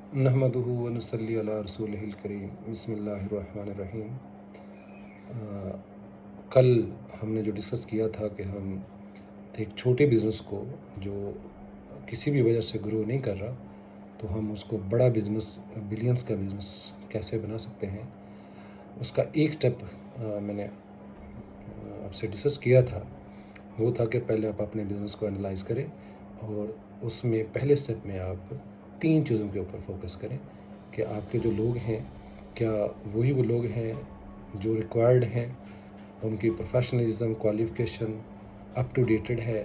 नहमदुहु व नुसल्ली अला रसूलिहिल करीम बिस्मिल्लाहिर्रहमानिर्रहीम। कल हमने जो डिस्कस किया था कि हम एक छोटे बिज़नेस को जो किसी भी वजह से ग्रो नहीं कर रहा, तो हम उसको बड़ा बिज़नेस, बिलियंस का बिज़नेस कैसे बना सकते हैं। उसका एक स्टेप मैंने आपसे डिस्कस किया था। वो था कि पहले आप अपने बिज़नेस को एनालाइज़ करें और उसमें पहले स्टेप में आप 3 चीज़ों के ऊपर फोकस करें कि आपके जो लोग हैं, क्या वही वो लोग हैं जो रिक्वायर्ड हैं, उनकी professionalism, qualification up to dated है।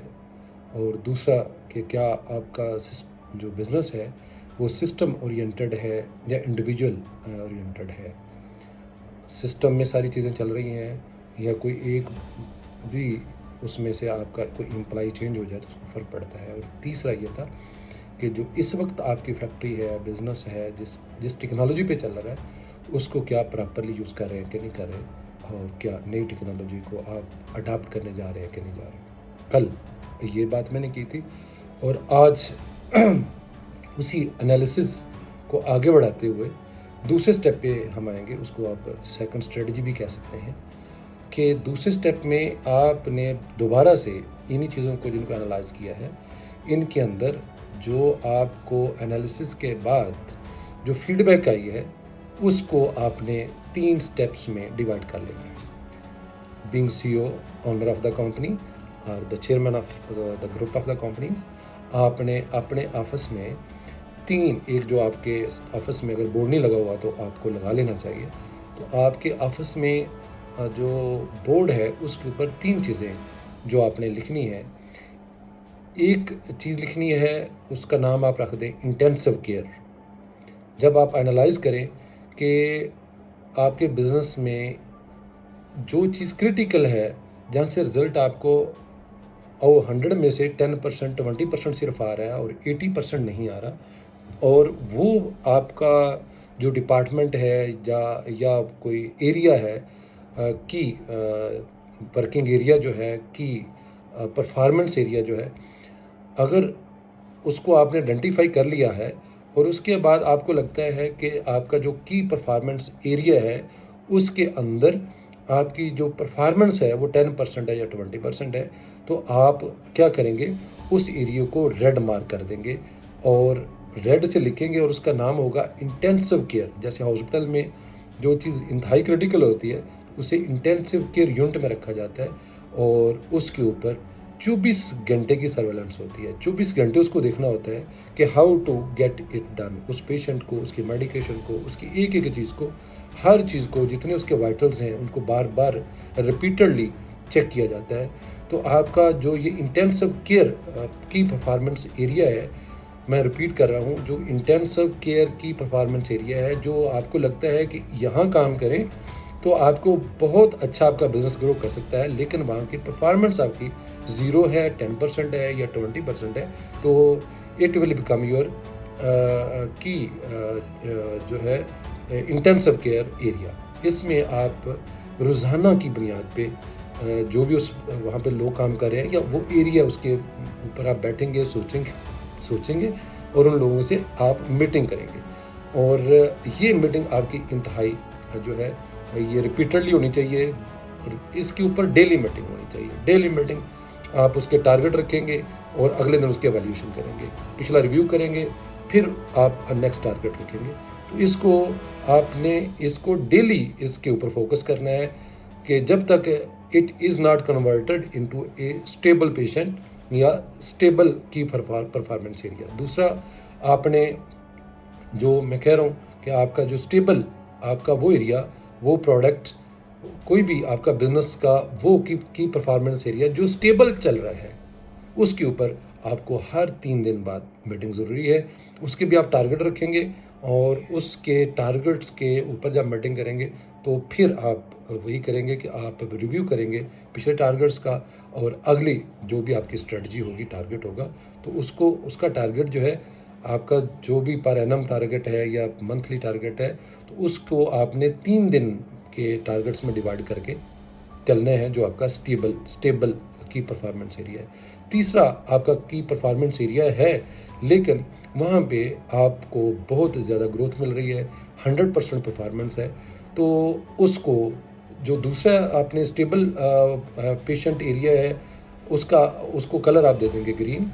और दूसरा कि क्या आपका जो बिज़नेस है वो सिस्टम ओरिएंटेड है या इंडिविजुअल ओरिएंटेड है। सिस्टम में सारी चीज़ें चल रही हैं या कोई एक भी उसमें से आपका कोई एम्प्लॉई चेंज हो जाए तो उसको फ़र्क पड़ता है। और तीसरा ये था कि जो इस वक्त आपकी फैक्ट्री है, बिज़नेस है, जिस जिस टेक्नोलॉजी पे चल रहा है, उसको क्या प्रॉपरली यूज़ कर रहे हैं कि नहीं कर रहे, और क्या नई टेक्नोलॉजी को आप अडाप्ट करने जा रहे हैं कि नहीं जा रहे। कल ये बात मैंने की थी और आज उसी एनालिसिस को आगे बढ़ाते हुए दूसरे स्टेप पे हम आएंगे। उसको आप सेकंड स्ट्रेटजी भी कह सकते हैं कि दूसरे स्टेप में आपने दोबारा से इन्हीं चीज़ों को जिनको एनालाइज किया है, इनके अंदर जो आपको एनालिसिस के बाद जो फीडबैक आई है उसको आपने 3 स्टेप्स में डिवाइड कर लेना है। Being CEO, owner of the company और the chairman of the group of the companies, आपने अपने ऑफिस में 3, एक जो आपके ऑफिस में अगर बोर्ड नहीं लगा हुआ तो आपको लगा लेना चाहिए। तो आपके ऑफिस में जो बोर्ड है उसके ऊपर 3 चीज़ें जो आपने लिखनी है। एक चीज़ लिखनी है, उसका नाम आप रख दें इंटेंसिव केयर। जब आप एनालाइज करें कि आपके बिज़नेस में जो चीज़ क्रिटिकल है, जहाँ से रिज़ल्ट आपको 100 में से 10%, 20% सिर्फ आ रहा है और 80% नहीं आ रहा, और वो आपका जो डिपार्टमेंट है या कोई एरिया है की वर्किंग एरिया जो है, की परफॉर्मेंस एरिया जो है, अगर उसको आपने आइडेंटिफाई कर लिया है और उसके बाद आपको लगता है कि आपका जो की परफॉर्मेंस एरिया है उसके अंदर आपकी जो परफॉर्मेंस है वो 10% है या 20% है, तो आप क्या करेंगे, उस एरिया को रेड मार्क कर देंगे और रेड से लिखेंगे और उसका नाम होगा इंटेंसिव केयर। जैसे हॉस्पिटल में जो चीज़ इंतहाई क्रिटिकल होती है उसे इंटेंसिव केयर यूनिट में रखा जाता है और उसके ऊपर 24 घंटे की सर्वेलेंस होती है। 24 घंटे उसको देखना होता है कि how to get it done. उस पेशेंट को, उसकी मेडिकेशन को, उसकी एक एक चीज़ को, हर चीज़ को, जितने उसके वाइटल्स हैं उनको बार बार रिपीटेडली चेक किया जाता है। तो आपका जो ये इंटेंसिव केयर की परफॉर्मेंस एरिया है, मैं रिपीट कर रहा हूँ, जो इंटेंसिव केयर की परफॉर्मेंस एरिया है, जो आपको लगता है कि यहाँ काम करें तो आपको बहुत अच्छा आपका बिजनेस ग्रो कर सकता है, लेकिन वहाँ की परफॉर्मेंस आपकी 0 है, 10% है या 20% है, तो इट विल बिकम योर की जो है इंटेंसिव केयर एरिया। इसमें आप रोज़ाना की बुनियाद पे जो भी उस वहाँ पे लोग काम कर रहे हैं या वो एरिया, उसके ऊपर आप बैठेंगे, सोचेंगे और उन लोगों से आप मीटिंग करेंगे। और ये मीटिंग आपकी इंतहाई जो है ये रिपीटेडली होनी चाहिए और इसके ऊपर डेली मीटिंग होनी चाहिए। डेली मीटिंग आप उसके टारगेट रखेंगे और अगले दिन उसके एवैल्यूएशन करेंगे, पिछला रिव्यू करेंगे, फिर आप नेक्स्ट टारगेट रखेंगे। तो इसको डेली इसके ऊपर फोकस करना है कि जब तक it is not converted into A stable patient या स्टेबल की परफॉर्मेंस एरिया। दूसरा, आपने जो मैं कह रहा हूँ कि आपका जो स्टेबल, आपका वो एरिया, वो प्रोडक्ट, कोई भी आपका बिजनेस का वो की परफॉर्मेंस एरिया जो स्टेबल चल रहा है, उसके ऊपर आपको हर 3 दिन बाद मीटिंग ज़रूरी है। उसके भी आप टारगेट रखेंगे और उसके टारगेट्स के ऊपर जब मीटिंग करेंगे तो फिर आप वही करेंगे कि आप रिव्यू करेंगे पिछले टारगेट्स का, और अगली जो भी आपकी स्ट्रेटजी होगी, टारगेट होगा, तो उसका टारगेट जो है, आपका जो भी पर एनम टारगेट है या मंथली टारगेट है, तो उसको आपने 3 दिन के टारगेट्स में डिवाइड करके चलने हैं, जो आपका स्टेबल की परफॉर्मेंस एरिया है। तीसरा, आपका की परफॉर्मेंस एरिया है लेकिन وہاں پہ آپ کو بہت زیادہ گروتھ مل رہی ہے، 100% پرفارمنس ہے. تو اس کو جو دوسرا آپ نے اسٹیبل پیشنٹ ایریا ہے اس کا اس کو کلر آپ دے دیں گے گرین.